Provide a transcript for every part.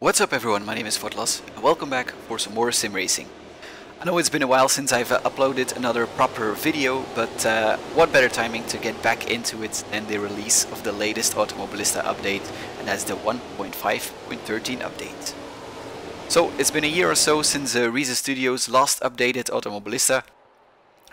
What's up everyone, my name is Vortlas and welcome back for some more SimRacing. I know it's been a while since I've uploaded another proper video, but what better timing to get back into it than the release of the latest Automobilista update, and that's the 1.5.13 update. So it's been a year or so since Riese Studios last updated Automobilista.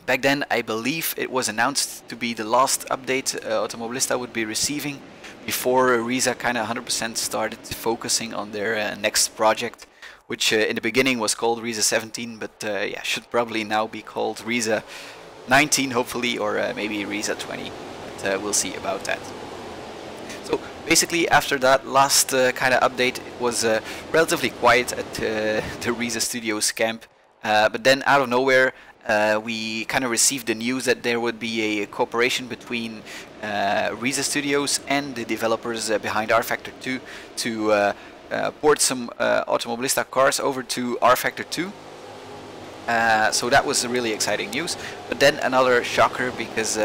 Back then I believe it was announced to be the last update Automobilista would be receiving before Riese kind of 100% started focusing on their next project, which in the beginning was called Riese 17, but yeah, should probably now be called Riese 19 hopefully, or maybe Riese 20, but we'll see about that. So basically after that last kind of update, it was relatively quiet at the Riese Studios camp, but then out of nowhere we kind of received the news that there would be a cooperation between Riese Studios and the developers behind rFactor 2 to port some Automobilista cars over to rFactor 2. So that was really exciting news. But then another shocker, because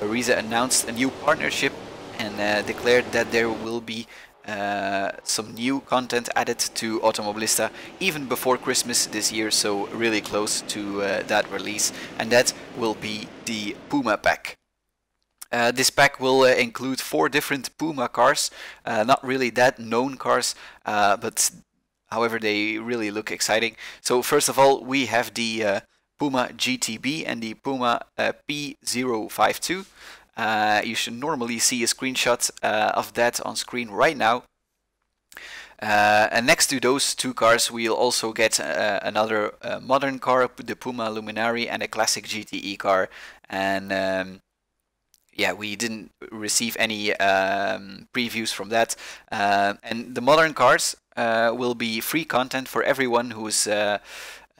Riese announced a new partnership and declared that there will be some new content added to Automobilista even before Christmas this year, so really close to that release, and that will be the Puma pack. This pack will include 4 different Puma cars, not really that known cars, but however they really look exciting. So first of all we have the Puma GTB and the Puma P052. You should normally see a screenshot of that on screen right now. And next to those 2 cars we'll also get another modern car, the Puma Luminari, and a classic GTE car. And yeah, we didn't receive any previews from that. And the modern cars will be free content for everyone who has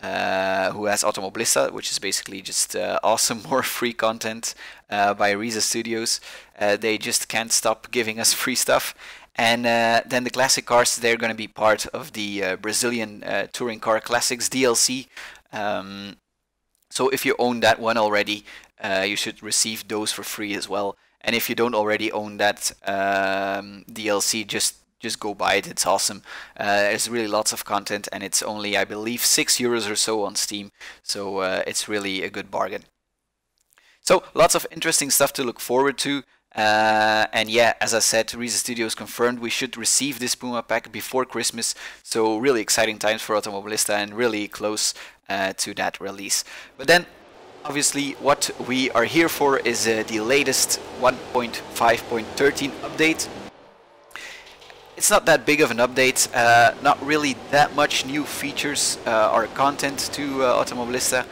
Automobilista, which is basically just awesome, more free content by Riese Studios. They just can't stop giving us free stuff. And then the classic cars, they're going to be part of the Brazilian Touring Car Classics DLC. So if you own that one already, you should receive those for free as well. And if you don't already own that DLC, just go buy it. It's awesome. There's really lots of content, and it's only, I believe, €6 or so on Steam. So it's really a good bargain. So lots of interesting stuff to look forward to. And yeah, as I said, Riese Studios confirmed we should receive this Puma pack before Christmas. So really exciting times for Automobilista and really close to that release. But then obviously what we are here for is the latest 1.5.13 update. It's not that big of an update, not really that much new features or content to Automobilista.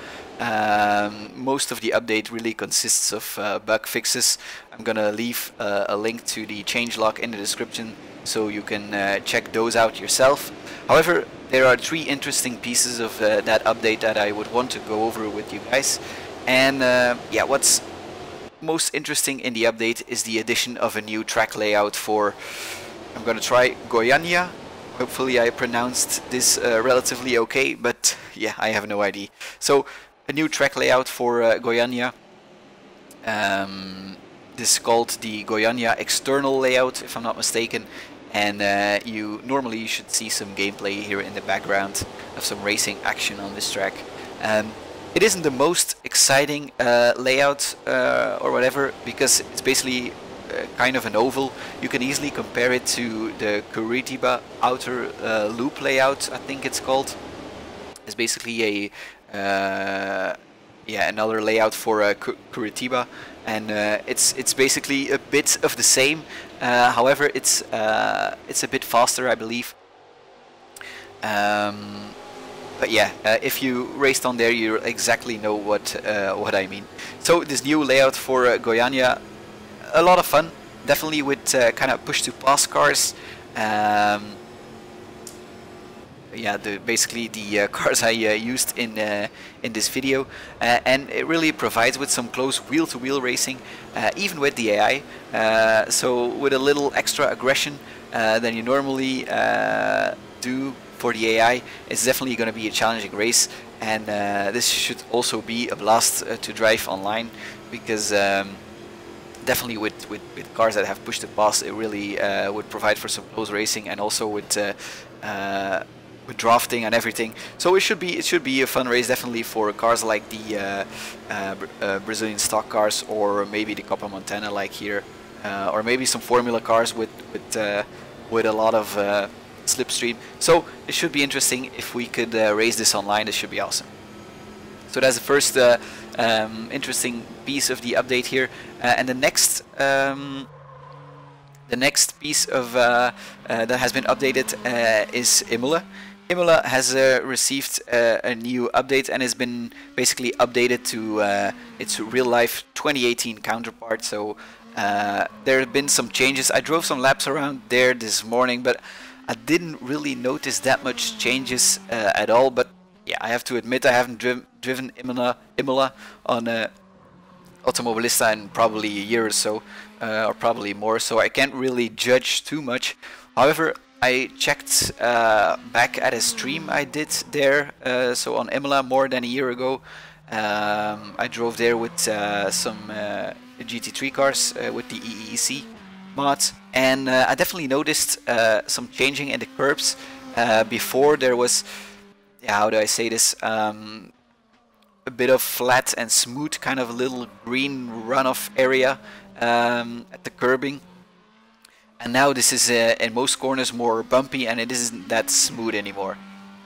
Most of the update really consists of bug fixes. I'm gonna leave a link to the changelog in the description so you can check those out yourself. However, there are 3 interesting pieces of that update that I would want to go over with you guys. And yeah, what's most interesting in the update is the addition of a new track layout for, I'm gonna try Goiania. Hopefully I pronounced this relatively okay, but yeah, I have no idea. So a new track layout for Goiania. This is called the Goiania External Layout, if I'm not mistaken. And you normally should see some gameplay here in the background of some racing action on this track. It isn't the most exciting layout or whatever, because it's basically kind of an oval. You can easily compare it to the Curitiba outer loop layout, I think it's called. It's basically a yeah, another layout for Curitiba, and it's basically a bit of the same. However, it's a bit faster, I believe. But yeah, if you raced on there, you exactly know what I mean. So this new layout for Goiania, a lot of fun, definitely with kind of push to pass cars. Yeah, basically the cars I used in this video, and it really provides with some close wheel-to-wheel racing, even with the AI. So with a little extra aggression than you normally do for the AI, it's definitely going to be a challenging race, and this should also be a blast to drive online, because definitely with cars that have pushed the boss, it really would provide for some close racing, and also with drafting and everything. So it should be a fun race, definitely, for cars like the Brazilian stock cars, or maybe the Copa Montana like here, or maybe some Formula cars with a lot of slipstream. So it should be interesting if we could race this online. This should be awesome. So that's the first interesting piece of the update here, and the next piece of that has been updated is Imola. Imola has received a new update and has been basically updated to its real-life 2018 counterpart. So there have been some changes. I drove some laps around there this morning, but I didn't really notice that much changes at all. But yeah, I have to admit, I haven't driven Imola on Automobilista in probably a year or so, or probably more, so I can't really judge too much. However, I checked back at a stream I did there, so on Imola more than a year ago. I drove there with some GT3 cars with the EEC mod, and I definitely noticed some changing in the curbs. Before there was, how do I say this, a bit of flat and smooth, kind of a little green runoff area at the curbing, and now this is in most corners more bumpy, and it isn't that smooth anymore.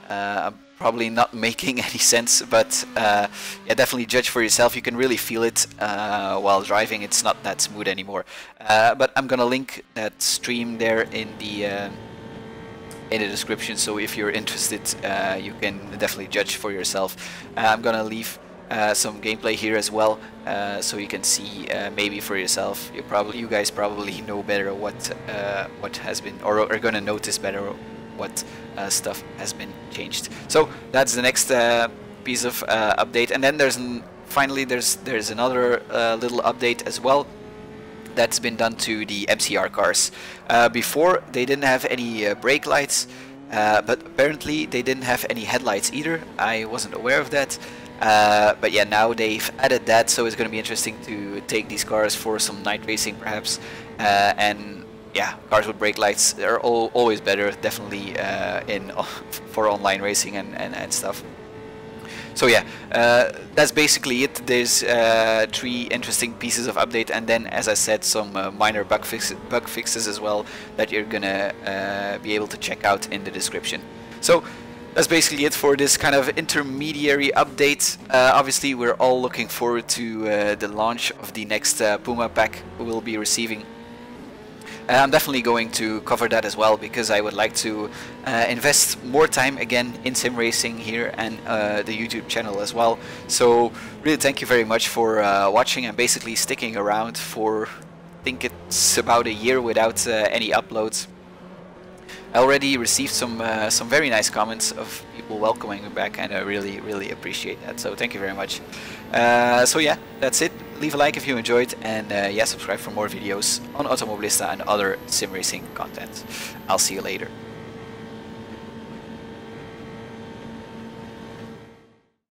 I'm probably not making any sense, but yeah, definitely judge for yourself. You can really feel it while driving. It's not that smooth anymore. But I'm gonna link that stream there in the description, so if you're interested, you can definitely judge for yourself. I'm gonna leave some gameplay here as well, so you can see maybe for yourself. You guys probably know better what has been, or are gonna notice better what stuff has been changed. So that's the next piece of update, and then finally there's another little update as well that's been done to the MCR cars. Before, they didn't have any brake lights, but apparently they didn't have any headlights either. I wasn't aware of that. But yeah, now they've added that, so it's going to be interesting to take these cars for some night racing perhaps. And yeah, cars with brake lights are always better, definitely for online racing and stuff. So yeah, that's basically it. There's 3 interesting pieces of update, and then, as I said, some minor bug fixes as well that you're gonna be able to check out in the description. So that's basically it for this kind of intermediary update. Obviously, we're all looking forward to the launch of the next Puma pack we will be receiving. I'm definitely going to cover that as well, because I would like to invest more time again in SimRacing here, and the YouTube channel as well. So really thank you very much for watching and basically sticking around for, I think it's about a year without any uploads. I already received some very nice comments of people welcoming me back, and I really appreciate that. So thank you very much. So yeah, that's it. Leave a like if you enjoyed, and yeah, subscribe for more videos on Automobilista and other sim racing content. I'll see you later.